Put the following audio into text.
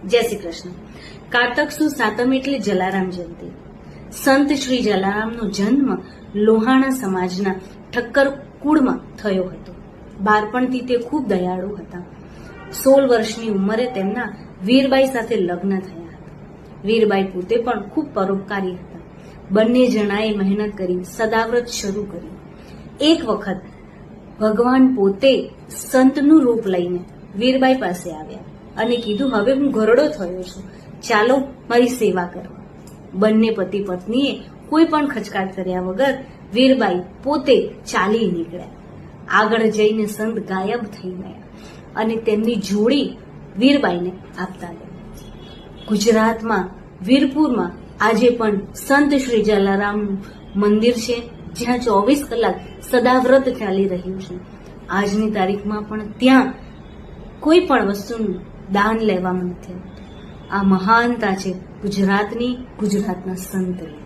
જય શ્રી કૃષ્ણ. કારતક સુદ સાતમ એટલે જલારામ જયંતિ. સંત શ્રી જલારામનો જન્મ લોહાણા સમાજના ઠક્કર કુળમાં થયો હતો. બાળપણથી તે ખૂબ દયાળુ હતા. 16 વર્ષની ઉંમરે તેમના વીરબાઈ સાથે લગ્ન થયા હતા. વીરબાઈ પોતે પણ ખૂબ પરોપકારી હતા. બંને જણાએ મહેનત કરી સદાવ્રત શરૂ કર્યું. એક વખત ભગવાન પોતે સંતનું રૂપ લઈને વીરબાઈ પાસે આવ્યા અને કીધું, હવે હું ઘરડો થયો છું, ચાલો મારી સેવા કરવા. બંને પતિ પત્નીએ કોઈ પણ ખચકાટ કર્યા વગર વીરબાઈ પોતે ચાલી નીકળ્યા. આગળ જઈને સંત ગાયબ થઈ ગયા અને તેમની જોડી વીરબાઈને આપતા ગયા. ગુજરાતમાં વીરપુરમાં આજે પણ સંત શ્રી જલારામનું મંદિર છે, જ્યાં 24 કલાક સદાવ્રત ચાલી રહ્યું છે. આજની તારીખમાં પણ ત્યાં કોઈ પણ વસ્તુનું દાન લેવામાં નથી આવતું. આ મહાનતા છે ગુજરાતના સંતની.